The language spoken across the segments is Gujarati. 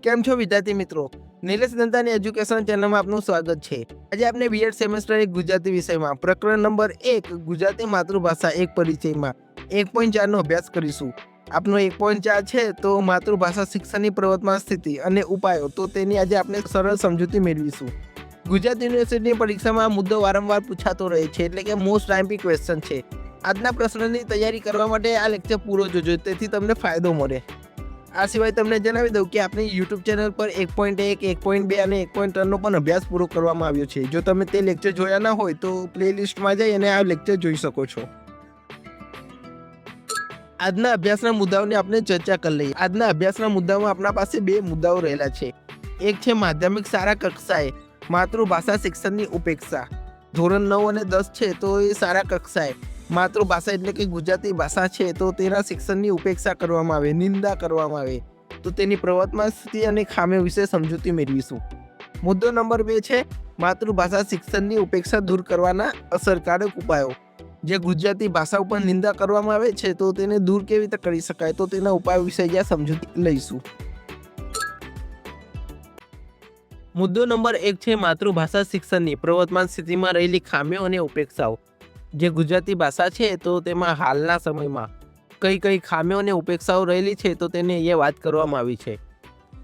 કેમ છો વિદ્યાર્થી મિત્રો? નિલેશ દંતાની એજ્યુકેશન ચેનલમાં આપનું સ્વાગત છે. આજે આપણે બીએડ સેમેસ્ટર 1 ગુજરાતી વિષયમાં પ્રકરણ નંબર 1 ગુજરાતી માતૃભાષા એક પરિચયમાં 1.4 નો અભ્યાસ કરીશું. આપનો 1.4 છે તો માતૃભાષા શિક્ષણની પ્રવર્તમાન સ્થિતિ અને ઉપાયો, તો તેની આજે આપણે સરળ સમજૂતી મેળવીશું. ગુજરાત યુનિવર્સિટીની પરીક્ષામાં આ મુદ્દો વારંવાર પૂછાતો રહે છે, એટલે કે મોસ્ટ ટાઈમ્પી ક્વેશ્ચન છે. આજના પ્રશ્નની તૈયારી કરવા માટે આ લેક્ચર પૂરો જોજો, તેથી તમને ફાયદો મળે. આ સિવાય તમને જણાવી દઉં કે આપણી યુટ્યુબ ચેનલ પર 1.1, 1.2 અને 1.3નો પણ અભ્યાસ પૂરો કરવામાં આવ્યો છે. જો તમે તે લેક્ચર જોયા ના હોય તો પ્લેલિસ્ટમાં જઈ અને આ લેક્ચર જોઈ શકો છો. આજના અભ્યાસના મુદ્દાઓની આપણે ચર્ચા કરી લઈએ. આજના અભ્યાસના મુદ્દામાં આપણા પાસે બે મુદ્દાઓ રહેલા છે. એક છે માધ્યમિક શાળા કક્ષાએ માતૃભાષા શિક્ષણની ઉપેક્ષા. ધોરણ 9 અને 10 છે તો એ શાળા કક્ષાએ માતૃભાષા એટલે કે ગુજરાતી ભાષા છે તો તેના શિક્ષણની ઉપેક્ષા કરવામાં આવે, નિંદા કરવામાં આવે, તો તેની પ્રવર્તમાન સ્થિતિ અને ખામીઓ વિશે સમજૂતી મેળવીશું. મુદ્દો નંબર 2 છે માતૃભાષા શિક્ષણની ઉપેક્ષા દૂર કરવાના અસરકારક ઉપાયો. જે ગુજરાતી ભાષા ઉપર નિંદા કરવામાં આવે છે તો તેને દૂર કેવી રીતે કરી શકાય, તો તેના ઉપાયો વિશે અહીંયા સમજૂતી લઈશું. મુદ્દો નંબર 1 છે માતૃભાષા શિક્ષણની પ્રવર્તમાન સ્થિતિમાં રહેલી ખામીઓ અને ઉપેક્ષાઓ. જે ગુજરાતી ભાષા છે તો તેમાં હાલના સમયમાં કઈ કઈ ખામીઓ અને ઉપેક્ષાઓ રહેલી છે તો તેને અહીંયા વાત કરવામાં આવી છે.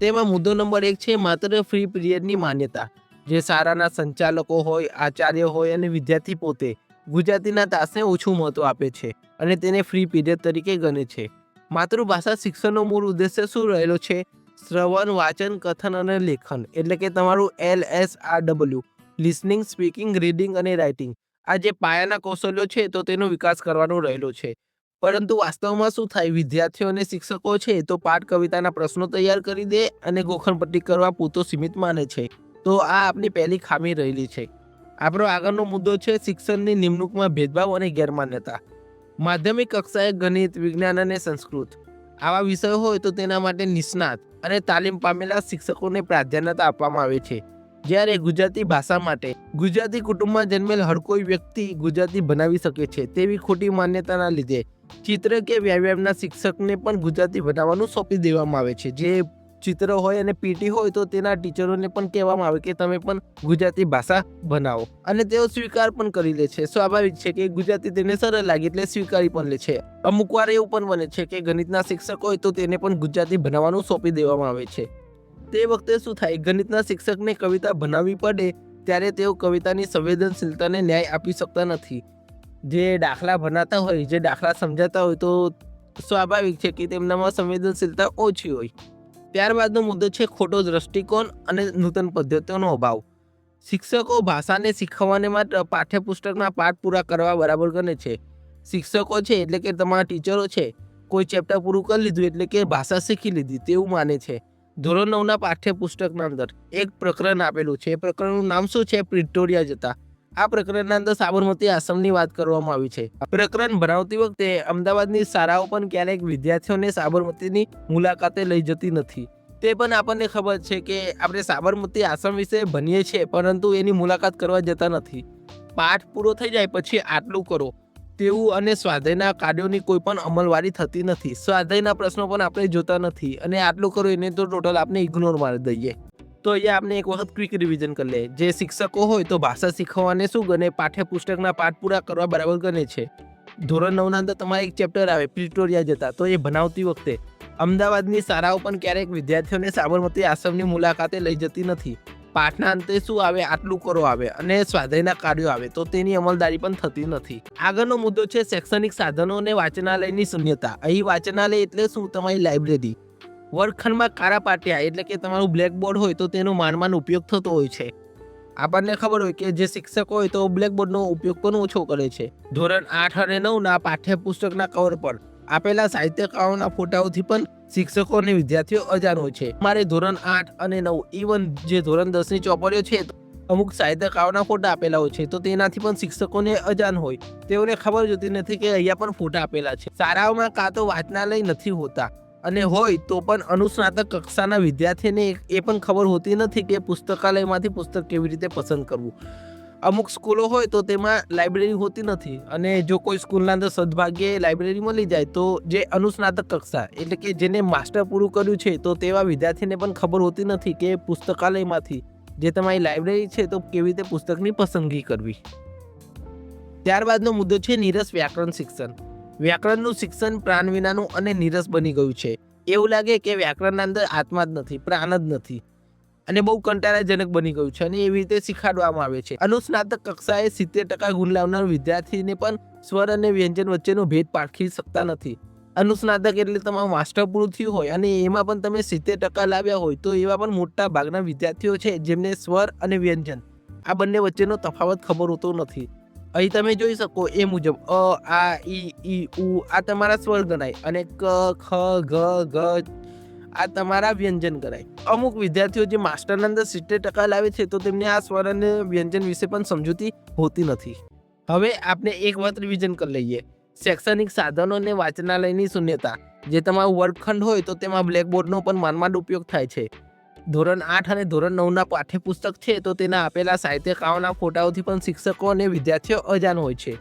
તેમાં મુદ્દો નંબર 1 છે માત્ર ફ્રી પીરિયડની માન્યતા. જે શાળાના સંચાલકો હોય, આચાર્ય હોય અને વિદ્યાર્થી પોતે ગુજરાતીના તાસને ઓછું મહત્વ આપે છે અને તેને ફ્રી પીરિયડ તરીકે ગણે છે. માતૃભાષા શિક્ષણનો મૂળ ઉદ્દેશ્ય શું રહેલો છે? શ્રવણ, વાંચન, કથન અને લેખન, એટલે કે તમારું LSRW, લિસનિંગ, સ્પીકિંગ, રીડિંગ અને રાઇટિંગ. આ જે પાયાના કૌશલ્યો છે તો તેનો વિકાસ કરવાનો રહેલો છે. પરંતુ વાસ્તવમાં શું થાય, વિદ્યાર્થીઓ અને શિક્ષકો છે તો પાઠ કવિતાના પ્રશ્નો તૈયાર કરી દે અને ગોખણપટ્ટી કરવા પૂરતો સીમિત માને છે. તો આ આપણી પહેલી ખામી રહેલી છે. આપણો આગળનો મુદ્દો છે શિક્ષણની નિમણૂકમાં ભેદભાવ અને ગેરમાન્યતા. માધ્યમિક કક્ષાએ ગણિત, વિજ્ઞાન અને સંસ્કૃત આવા વિષયો હોય તો તેના માટે નિષ્ણાત અને તાલીમ પામેલા શિક્ષકોને પ્રાધાન્યતા આપવામાં આવે છે. જ્યારે ગુજરાતી ભાષા માટે ગુજરાતી કુટુંબમાં જન્મેલ હર કોઈ વ્યક્તિ ગુજરાતી ભણાવી શકે છે તેવી ખોટી માન્યતાના લીધે ચિત્ર કે વ્યાયામના શિક્ષકને પણ ગુજરાતી ભણાવવાનું સોંપી દેવામાં આવે છે. જે ચિત્ર હોય અને પીટી હોય તો તેના ટીચરોને પણ કહેવામાં આવે કે તમે પણ ગુજરાતી ભાષા ભણાવો, અને તેઓ સ્વીકાર પણ કરી લે છે. સ્વાભાવિક છે કે ગુજરાતી તેને સરળ લાગે એટલે સ્વીકારી પણ લે છે. અમુક વાર એવું પણ બને છે કે ગણિતના શિક્ષક હોય તો તેને પણ ગુજરાતી ભણાવવાનું સોંપી દેવામાં આવે છે. તે વખતે શું થાય, ગણિતના શિક્ષકને કવિતા ભણાવવી પડે ત્યારે તેઓ કવિતાની સંવેદનશીલતાને ન્યાય આપી શકતા નથી. જે દાખલા ભણાતા હોય, જે દાખલા સમજાતા હોય તો સ્વાભાવિક છે કે તેમનામાં સંવેદનશીલતા ઓછી હોય. ત્યારબાદનો મુદ્દો છે ખોટો દ્રષ્ટિકોણ અને નૂતન પદ્ધતિઓનો અભાવ. શિક્ષકો ભાષાને શીખવવાને માટે પાઠ્યપુસ્તકના પાઠ પૂરા કરવા બરાબર ગણે છે. શિક્ષકો છે એટલે કે તમારા ટીચરો છે, કોઈ ચેપ્ટર પૂરું કરી લીધું એટલે કે ભાષા શીખી લીધી તેવું માને છે. ધોરણ 9ના પાઠ્યપુસ્તકના અંદર એક પ્રકરણ આપેલું છે. એ પ્રકરણનું નામ શું છે? પ્રિટોરિયા જતા. આ પ્રકરણના અંદર સાબરમતી આશ્રમની વાત કરવામાં આવી છે. પ્રકરણ ભણાવતી વખતે અમદાવાદની શાળાઓ પણ ક્યારેક વિદ્યાર્થીઓને સાબરમતીની મુલાકાતે લઈ જતી નથી. તે પણ આપણને ખબર છે કે આપણે સાબરમતી આશ્રમ વિશે ભણીએ છીએ, પરંતુ એની મુલાકાત કરવા જતા નથી. પાઠ પૂરો થઈ જાય પછી આટલું કરો તેવું અને સ્વાધ્યાયના કાર્યોની કોઈ પણ અમલવારી થતી નથી. સ્વાધ્યાયના પ્રશ્નો પણ આપણે જોતા નથી અને આટલું કરો એને તો ટોટલ આપણે ઇગ્નોર મારી દઈએ. તો અહીંયા આપણે એક વખત ક્વિક રિવિઝન કરી લઈએ. જે શિક્ષકો હોય તો ભાષા શીખવાને શું ગણે? પાઠ્યપુસ્તકના પાઠ પૂરા કરવા બરાબર ગણે છે. ધોરણ 9ના અંદર તમારે એક ચેપ્ટર આવે પ્રિટોરિયા જતા, તો એ ભણાવતી વખતે અમદાવાદની શાળાઓ પણ ક્યારેક વિદ્યાર્થીઓને સાબરમતી આશ્રમની મુલાકાતે લઈ જતી નથી. પાઠના અંતે શું આવે? આટલું કરો આવે અને સ્વાધ્યાયના કાર્યો આવે, તો તેની અમલદારી પણ થતી નથી. આગળનો મુદ્દો છે શૈક્ષણિક સાધનો અને વાંચનાલયની શૂન્યતા. અહીં વાંચનાલય એટલે શું? તમારી લાઇબ્રેરી. વર્ગખંડમાં કાળા પાટિયા એટલે કે તમારું બ્લેકબોર્ડ હોય તો તેનો માંડ ઉપયોગ થતો હોય છે. આપણને ખબર હોય કે જે શિક્ષક હોય તો બ્લેકબોર્ડનો ઉપયોગ પણ ઓછો કરે છે. ધોરણ 8 અને 9ના પાઠ્યપુસ્તકના કવર પર આપેલા સાહિત્યકારોના ફોટાઓથી પણ શિક્ષકો અને વિદ્યાર્થીઓ અજાણ હોય છે. મારે ધોરણ 8 અને 9 ઇવન જે ધોરણ 10ની ચોપડીઓ છે અમુક સાહિત્યકારોના ફોટા આપેલા હોય છે, તો તેનાથી પણ શિક્ષકોને અજાણ હોય. તેઓને ખબર જોતી નથી કે અહીંયા પણ ફોટા આપેલા છે. શાળાઓમાં કાં તો વાંચનાલય નથી હોતા, અને હોય તો પણ અનુસ્નાતક કક્ષાના વિદ્યાર્થીને એ પણ ખબર હોતી નથી કે પુસ્તકાલયમાંથી પુસ્તક કેવી રીતે પસંદ કરવું. અમુક સ્કૂલો હોય તો તેમાં લાઇબ્રેરી હોતી નથી, અને જો કોઈ સ્કૂલના અંદર સદભાગ્યે લાઇબ્રેરી મળી જાય તો જે અનુસ્નાતક કક્ષા એટલે કે જેને માસ્ટર પૂરું કર્યું છે તો તેવા વિદ્યાર્થીને પણ ખબર હોતી નથી કે પુસ્તકાલયમાંથી જે તમારી લાઇબ્રેરી છે તો કેવી રીતે પુસ્તકની પસંદગી કરવી. ત્યારબાદનો મુદ્દો છે નીરસ વ્યાકરણ શિક્ષણ. વ્યાકરણનું શિક્ષણ પ્રાણ વિનાનું અને નીરસ બની ગયું છે. એવું લાગે કે વ્યાકરણના અંદર આત્મા જ નથી, પ્રાણ જ નથી, અને બહુ કંટાળાજનક બની ગયું છે, અને એવી રીતે શીખવાડવામાં આવે છે. અનુસ્નાતક કક્ષાએ 70% ગુણ લાવનાર વિદ્યાર્થીને પણ સ્વર અને વ્યંજન વચ્ચેનો ભેદ પારખી શકતા નથી. અનુસ્નાતક એટલે તમારું માસ્ટર પૂરું થયું હોય અને એમાં પણ તમે 70% લાવ્યા હોય તો એવા પણ મોટા ભાગના વિદ્યાર્થીઓ છે જેમને સ્વર અને વ્યંજન આ બંને વચ્ચેનો તફાવત ખબર હોતો નથી. અહીં તમે જોઈ શકો એ મુજબ આ ઈ ઉ આ તમારા સ્વર ગણાય, અને ક ખ ગ ઘ આ તમારા વ્યંજન ગણાય. અમુક વિદ્યાર્થીઓ જે માસ્ટરના અંદર 70% લાવે છે તો તેમને આ સ્વર અને વ્યંજન વિશે પણ સમજૂતી હોતી નથી. હવે આપણે એક વાત રિવિઝન કરી લઈએ. શૈક્ષણિક સાધનો અને વાંચનાલયની શૂન્યતા. જે તમારું વર્ગખંડ હોય તો તેમાં બ્લેકબોર્ડનો પણ માંડ ઉપયોગ થાય છે. ધોરણ 8 અને ધોરણ 9ના પાઠ્યપુસ્તક છે તો તેના આપેલા સાહિત્યકારોના ફોટાઓથી પણ શિક્ષકો અને વિદ્યાર્થીઓ અજાણ હોય છે.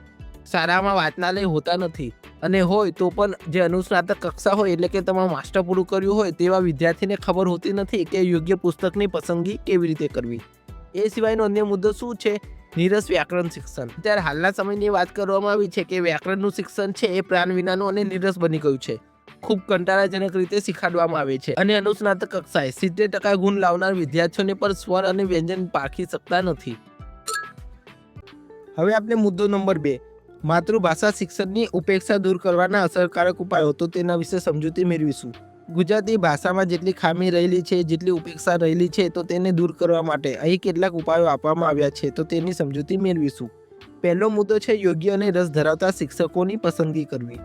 શાળામાં વાંચનાલય હોતા નથી, અને હોય તો પણ જે અનુસ્નાતક કક્ષા હોય એટલે કે તમારું માસ્ટર પૂરું કર્યું હોય તેવા વિદ્યાર્થીને ખબર હોતી નથી કે યોગ્ય પુસ્તકની પસંદગી કેવી રીતે કરવી. એ સિવાયનો અન્ય મુદ્દો શું છે? નીરસ વ્યાકરણ શિક્ષણ. અત્યારે હાલના સમયની વાત કરવામાં આવી છે કે વ્યાકરણનું શિક્ષણ છે એ પ્રાણ વિનાનું અને નીરસ બની ગયું છે. ખૂબ કંટાળાજનક રીતે શીખવાડવામાં આવે છે, અને અનુસ્નાતક કક્ષાએ 70% ગુણ લાવનાર વિદ્યાર્થીઓને પણ સ્વર અને વ્યંજન પારખી શકતા નથી. હવે આપણે મુદ્દો નંબર 2, માતૃભાષા શિક્ષણની ઉપેક્ષા દૂર કરવાના અસરકારક ઉપાયો, તો તેના વિશે સમજૂતી મેળવીશું. ગુજરાતી ભાષામાં જેટલી ખામી રહેલી છે, જેટલી ઉપેક્ષા રહેલી છે, તો તેને દૂર કરવા માટે અહીં કેટલાક ઉપાયો આપવામાં આવ્યા છે, તો તેની સમજૂતી મેળવીશું. પહેલો મુદ્દો છે યોગ્ય અને રસ ધરાવતા શિક્ષકોની પસંદગી કરવી.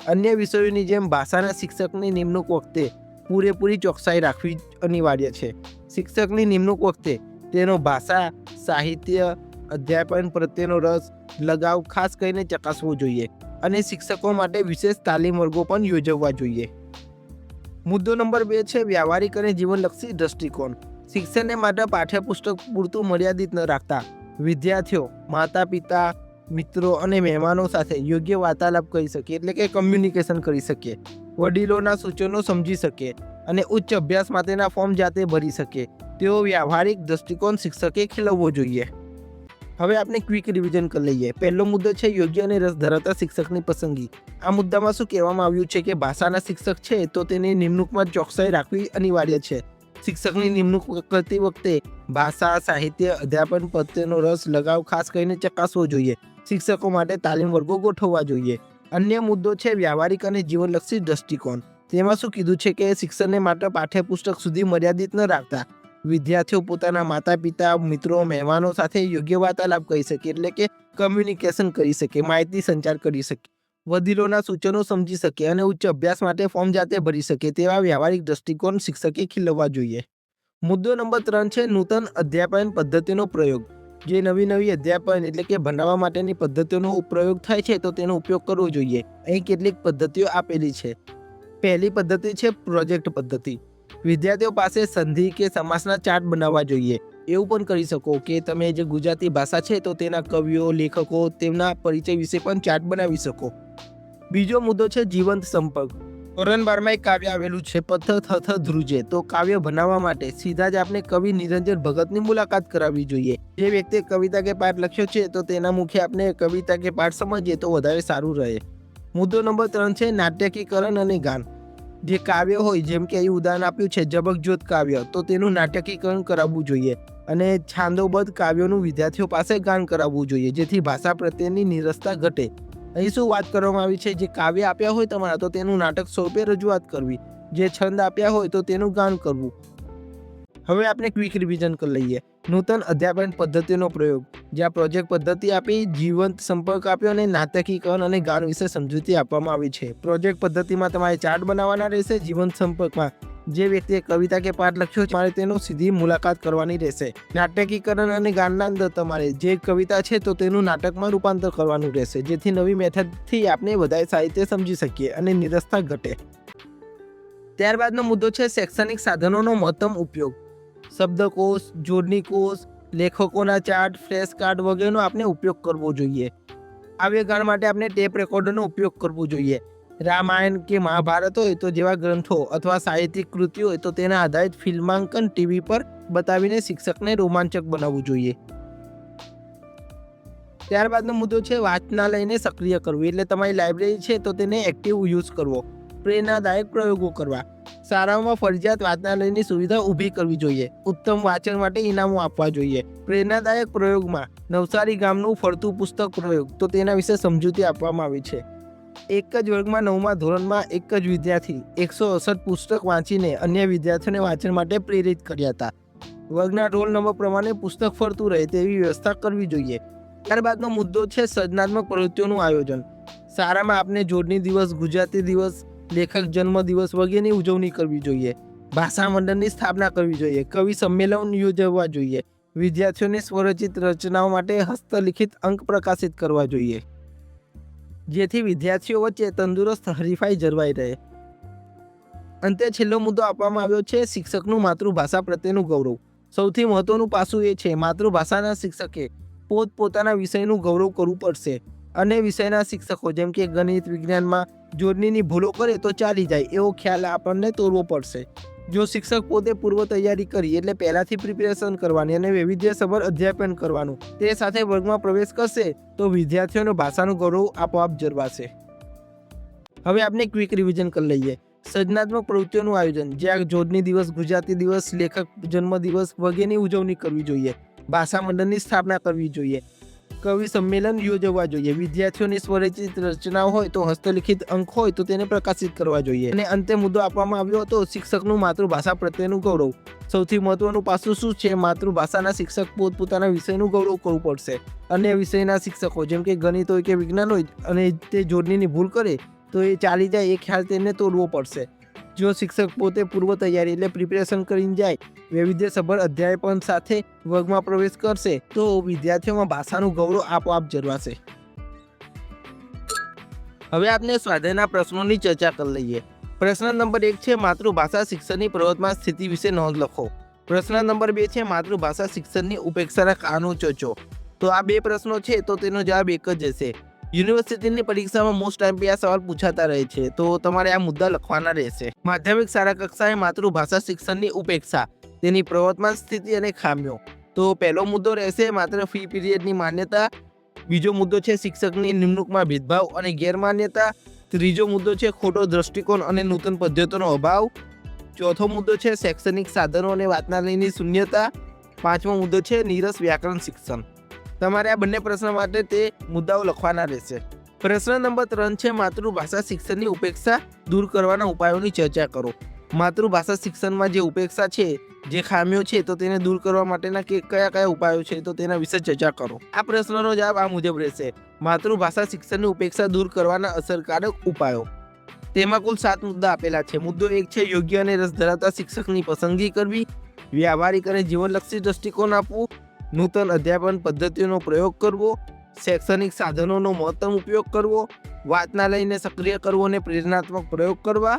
અન્ય વિષયોની જેમ ભાષાના શિક્ષકની નિમણૂક વખતે પૂરેપૂરી ચોકસાઈ રાખવી અનિવાર્ય છે. શિક્ષકની નિમણૂક વખતે તેનો ભાષા, સાહિત્ય, અધ્યાપન પ્રત્યેનો રસ, લગાવ ખાસ કરીને ચકાસવો જોઈએ, અને શિક્ષકો માટે વિશેષ તાલીમ વર્ગો પણ યોજવા જોઈએ. મુદ્દો નંબર 2 છે વ્યવહારિક અને જીવનલક્ષી દ્રષ્ટિકોણ. શિક્ષણને માટે પાઠ્યપુસ્તક પૂરતું મર્યાદિત ન રાખતા વિદ્યાર્થીઓ માતા પિતા, મિત્રો અને મહેમાનો સાથે યોગ્ય વાર્તાલાપ કરી શકે એટલે કે કમ્યુનિકેશન કરી શકે, વડીલોના સૂચનો સમજી શકે અને ઉચ્ચ અભ્યાસ માટેના ફોર્મ જાતે ભરી શકે તેવો વ્યવહારિક દ્રષ્ટિકોણ શિક્ષકે ખીલવવો જોઈએ. હવે આપણે ક્વિક રિવિઝન કરી લઈએ. પહેલો મુદ્દો છે યોગ્ય અને રસ ધરાવતા શિક્ષકની પસંદગી. આ મુદ્દામાં શું કહેવામાં આવ્યું છે કે ભાષાના શિક્ષક છે તો તેની નિમણૂકમાં ચોકસાઈ રાખવી અનિવાર્ય છે. શિક્ષકની નિમણૂક કરતી વખતે ભાષા, સાહિત્ય, અધ્યાપન પ્રત્યેનો રસ, લગાવ ખાસ કરીને ચકાસવો જોઈએ. શિક્ષકો માટે તાલીમ વર્ગો ગોઠવવા જોઈએ. અન્ય મુદ્દો છે વ્યવહારિક અને જીવનલક્ષી દ્રષ્ટિકોણ. તેમાં શું કીધું છે કે શિક્ષણને માટે પાઠ્યપુસ્તક સુધી મર્યાદિત ન રાખતા વિદ્યાર્થીઓ પોતાના માતા પિતા, મિત્રો, મહેમાનો સાથે યોગ્ય વાર્તાલાપ કરી શકે એટલે કે કમ્યુનિકેશન કરી શકે, માહિતી સંચાર કરી શકે, વડીલોના સૂચનો સમજી શકે અને ઉચ્ચ અભ્યાસ માટે ફોર્મ જાતે ભરી શકે તેવા વ્યવહારિક દ્રષ્ટિકોણ શિક્ષકે ખીલવવા જોઈએ. મુદ્દો નંબર 3 છે નૂતન અધ્યાપન પદ્ધતિનો પ્રયોગ. જે નવી અધ્યાપન એટલે કે ભણાવવા માટેની પદ્ધતિઓનો પ્રયોગ થાય છે તો તેનો ઉપયોગ કરવો જોઈએ. અહીં કેટલીક પદ્ધતિઓ આપેલી છે. પહેલી પદ્ધતિ છે પ્રોજેક્ટ પદ્ધતિ. વિદ્યાર્થીઓ પાસે સંધિ કે સમાસના ચાર્ટ બનાવવા જોઈએ. એવું પણ કરી શકો કે તમે જે ગુજરાતી ભાષા છે તો તેના કવિઓ, લેખકો, તેમના પરિચય વિશે પણ ચાર્ટ બનાવી શકો. બીજો મુદ્દો છે જીવંત સંપર્ક. ધોરણ 12માં એક કાવ્ય આવેલું છે પથ્થર થથર ધ્રુજે. તો કાવ્ય બનાવવા માટે સીધા જ આપણે કવિ નિરંજન ભગતની મુલાકાત કરાવવી જોઈએ. જે વ્યક્તિએ કવિતા કે પાઠ લખ્યો છે તો તેના મુખે આપણે કવિતા કે પાઠ સમજીએ તો વધારે સારું રહે. મુદ્દો નંબર 3 છે નાટ્યકીકરણ અને ગાન. જે કાવ્ય હોય જેમ કે અહીં ઉદાહરણ આપ્યું છે જબકજોત કાવ્ય, તો તેનું નાટ્યકીકરણ કરાવવું જોઈએ, અને છાંદોબદ્ધ કાવ્યોનું વિદ્યાર્થીઓ પાસે ગાન કરાવવું જોઈએ જેથી ભાષા પ્રત્યેની નિરસતા ઘટે. અહીં શું વાત કરવામાં આવી છે? જે કાવ્ય આપ્યા હોય તમારા તો તેનું નાટક સ્વરૂપે રજૂઆત કરવી, જે છંદ આપ્યા હોય તો તેનું ગાન કરવું. હવે આપણે ક્વિક રિવિઝન કરી લઈએ. નૂતન અધ્યાપન પદ્ધતિનો પ્રયોગ, જ્યાં પ્રોજેક્ટ પદ્ધતિ આપી, જીવંત સંપર્ક આપ્યો અને નાટકીકરણ અને ગાન વિશે સમજૂતી આપવામાં આવી છે. પ્રોજેક્ટ પદ્ધતિમાં તમારે ચાર્ટ બનાવવાના રહેશે. જીવંત સંપર્કમાં જે વ્યક્તિએ કવિતા કે પાઠ લખ્યો છે તમારે તેનો સીધી મુલાકાત કરવાની રહેશે. નાટકીકરણ અને ગાનના અંદર તમારે જે કવિતા છે તો તેનું નાટકમાં રૂપાંતર કરવાનું રહેશે જેથી નવી મેથડથી આપણે વધારે સાહિત્ય સમજી શકીએ અને નિરસતા ઘટે. ત્યારબાદનો મુદ્દો છે શૈક્ષણિક સાધનોનો મહત્તમ ઉપયોગ. શબ્દકોશ, જોડણીકોશ, લેખકોના ચાર્ટ, ફ્લેશ કાર્ડ વગેરેનો આપણે ઉપયોગ કરવો જોઈએ. કાવ્યગાન માટે આપણે ટેપ રેકોર્ડરનો ઉપયોગ કરવો જોઈએ. રામાયણ કે મહાભારત હોય તો જેવા ગ્રંથો અથવા સાહિત્યિક કૃતિઓ હોય તો તેના આધારિત ફિલ્માંકન ટીવી પર બતાવીને શિક્ષકને રોમાંચક બનાવવું જોઈએ. ત્યારબાદનો મુદ્દો છે વાંચનાલયને સક્રિય કરવું. એટલે તમારી લાઇબ્રેરી છે તો તેને એક્ટિવ યુઝ કરવો. પ્રેરણાદાયક પ્રયોગો કરવા. શાળાઓમાં ફરજિયાત વાંચનાલયની સુવિધા ઊભી કરવી જોઈએ. ઉત્તમ વાંચન માટે ઇનામો આપવા જોઈએ. પ્રેરણાદાયક પ્રયોગમાં નવસારી ગામનું ફરતું પુસ્તક પ્રયોગ તો તેના વિશે સમજૂતી આપવામાં આવી છે. એક જ વર્ગમાં 9મા ધોરણમાં એક જ વિદ્યાર્થી 168 પુસ્તક વાંચીને અન્ય વિદ્યાર્થીઓને વાંચન માટે પ્રેરિત કર્યા હતા. વર્ગના રોલ નંબર પ્રમાણે પુસ્તક ફરતું રહે તેવી વ્યવસ્થા કરવી જોઈએ. ત્યારબાદનો મુદ્દો છે સર્જનાત્મક પ્રવૃત્તિઓનું આયોજન. શાળામાં આપણે જોડણી દિવસ, ગુજરાતી દિવસ, લેખક જન્મ દિવસ વગેરેની ઉજવણી કરવી જોઈએ. ભાષા મંડળની સ્થાપના કરવી જોઈએ. કવિ સંમેલન યોજવા જોઈએ. વિદ્યાર્થીઓને સ્વરચિત રચનાઓ માટે હસ્તલિખિત અંક પ્રકાશિત કરવા જોઈએ, જેથી વિદ્યાર્થીઓ વચ્ચે તંદુરસ્ત હરીફાઈ જળવાઈ રહે. અંતે છેલ્લો મુદ્દો આપવામાં આવ્યો છે શિક્ષકનું માતૃભાષા પ્રત્યેનું ગૌરવ. સૌથી મહત્વનું પાસું એ છે માતૃભાષાના શિક્ષકે પોતપોતાના વિષયનું ગૌરવ કરવું પડશે. અને વિષયના શિક્ષકો જેમ કે ગણિત, વિજ્ઞાનમાં જોડણીની ભૂલો કરે તો ચાલી જાય એવો ખ્યાલ આપણને તોડવો પડશે. જો શિક્ષક પોતે પૂર્વ તૈયારી કરી એટલે પહેલાથી પ્રિપેરેશન કરવાની અને વૈવિધ્યસભર અધ્યાપન કરવાનું તે સાથે વર્ગમાં પ્રવેશ કરશે તો વિદ્યાર્થીઓનો ભાષાનું ગૌરવ આપોઆપ જળવાશે. હવે આપણે ક્વિક રિવિઝન કરી લઈએ. સર્જનાત્મક પ્રવૃત્તિઓનું આયોજન, જ્યાં જોડણી દિવસ, ગુજરાતી દિવસ, લેખક જન્મ દિવસ વગેરેની ઉજવણી કરવી જોઈએ. ભાષા મંડળની સ્થાપના કરવી જોઈએ. કવિ સંમેલન યોજવા જોઈએ. વિદ્યાર્થીઓની સ્વરચિત રચનાઓ હોય તો હસ્તલિખિત અંક હોય તો તેને પ્રકાશિત કરવા જોઈએ. અને અંતે મુદ્દો આપવામાં આવ્યો હતો શિક્ષકનું માતૃભાષા પ્રત્યેનું ગૌરવ. સૌથી મહત્વનું પાસું શું છે? માતૃભાષાના શિક્ષક પોતપોતાના વિષયનું ગૌરવ કરવું પડશે. અન્ય વિષયના શિક્ષકો જેમ કે ગણિત હોય કે વિજ્ઞાન હોય અને તે જોડણીની ભૂલ કરે તો એ ચાલી જાય એ ખ્યાલ તેને તોડવો પડશે. જો શિક્ષક પોતે પૂર્વ તૈયારી એટલે પ્રિપેરેશન કરીને જાય, વૈવિધ્યસભર અધ્યાપન સાથે વર્ગમાં પ્રવેશ કરશે તો વિદ્યાર્થીઓમાં ભાષાનું ગૌરવ આપોઆપ જળવાશે. હવે આપણે સ્વાધ્યાયના પ્રશ્નોની ચર્ચા કરી લઈએ. પ્રશ્ન નંબર 1 છે માતૃભાષા શિક્ષણની પ્રવર્તમાન સ્થિતિ વિશે નોંધ લખો. પ્રશ્ન નંબર 2 છે માતૃભાષા શિક્ષણની ઉપેક્ષાના કારણો ચર્ચો. તો આ બે પ્રશ્નો છે તો તેનો જવાબ એક જ હશે. યુનિવર્સિટીની પરીક્ષામાં મોસ્ટ ટાઈમ આ સવાલ પૂછાતા રહે છે તો તમારે આ મુદ્દા લખવાના રહેશે. માધ્યમિક શાળા કક્ષાએ માતૃભાષા શિક્ષણની ઉપેક્ષા, તેની પ્રવર્તમાન સ્થિતિ અને ખામીઓ. તો પહેલો મુદ્દો રહેશે માત્ર ફી પીરિયડની માન્યતા. બીજો મુદ્દો છે શિક્ષકની નિમણૂકમાં ભેદભાવ અને ગેરમાન્યતા. ત્રીજો મુદ્દો છે ખોટો દ્રષ્ટિકોણ અને નૂતન પદ્ધતિનો અભાવ. ચોથો મુદ્દો છે શૈક્ષણિક સાધનો અને વાંચનાલયની શૂન્યતા. પાંચમો મુદ્દો છે નીરસ વ્યાકરણ શિક્ષણ. તમારે આ બંને પ્રશ્ન માટે તે મુદ્દાઓ લખવાના રહેશે. પ્રશ્ન નંબર 3 છે માતૃભાષા શિક્ષણની ઉપેક્ષા દૂર કરવાના ઉપાયોની ચર્ચા કરો. માતૃભાષા શિક્ષણમાં જે ઉપેક્ષા છે, જે ખામીઓ છે તો તેને દૂર કરવા માટેના કયા કયા ઉપાયો છે તો તેના વિશે ચર્ચા કરો. આ પ્રશ્નનો જવાબ આ મુજબ રહેશે. માતૃભાષા શિક્ષણની ઉપેક્ષા દૂર કરવાના અસરકારક ઉપાયો. તેમાં કુલ 7 મુદ્દા આપેલા છે. મુદ્દો 1 છે યોગ્ય અને રસ ધરાવતા શિક્ષકની પસંદગી કરવી. વ્યાવહારિક અને જીવનલક્ષી દ્રષ્ટિકોણ આપવું. નૂતન અધ્યાપન પદ્ધતિઓનો પ્રયોગ કરવો. શૈક્ષણિક સાધનોનો મહત્તમ ઉપયોગ કરવો. વાંચનાલયને સક્રિય કરવો અને પ્રેરણાત્મક પ્રયોગ કરવા.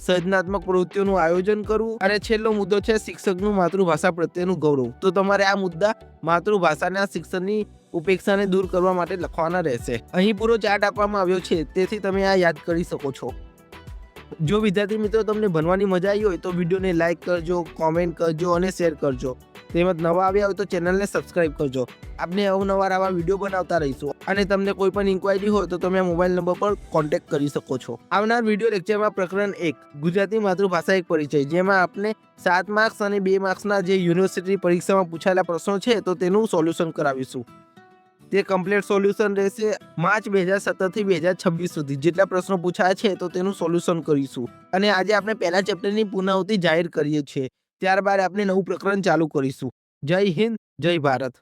સર્જનાત્મક પ્રવૃત્તિઓનું આયોજન કરવું. અને છેલ્લો મુદ્દો છે શિક્ષકનું માતૃભાષા પ્રત્યેનું ગૌરવ. તો તમારે આ મુદ્દા માતૃભાષાના શિક્ષણની ઉપેક્ષાને દૂર કરવા માટે લખવાના રહેશે. અહીં પૂરો ચાર્ટ આપવામાં આવ્યો છે તેથી તમે આ યાદ કરી શકો છો. જો વિદ્યાર્થી મિત્રો તમને ભણવાની મજા આવી હોય તો વિડીયોને લાઇક કરજો, કોમેન્ટ કરજો અને શેર કરજો. તેમજ નવા આવ્યા હોય તો ચેનલને સબસ્ક્રાઇબ કરજો. આપણે અવનવાર આવા વિડીયો બનાવતા રહીશું. અને તમને કોઈ પણ ઇન્ક્વાયરી હોય તો તમે મોબાઈલ નંબર પર કોન્ટેક્ટ કરી શકો છો. આવનાર વિડીયો લેક્ચરમાં પ્રકરણ 1 ગુજરાતી માતૃભાષા એક પરિચય, જેમાં આપણે 7 માર્ક્સ અને 2 માર્ક્સના જે યુનિવર્સિટી પરીક્ષામાં પૂછાયેલા પ્રશ્નો છે તો તેનું સોલ્યુશન કરાવીશું. તે કમ્પ્લીટ સોલ્યુશન રહેશે. માર્ચ 2017 થી 2026 સુધી જેટલા પ્રશ્નો પૂછાયા છે તો તેનું સોલ્યુશન કરીશું. અને આજે આપણે પહેલા ચેપ્ટરની પૂર્ણાહુતિ જાહેર કરીએ છીએ. ત્યારબાદ આપણે નવું પ્રકરણ ચાલુ કરીશું. જય હિન્દ, જય ભારત.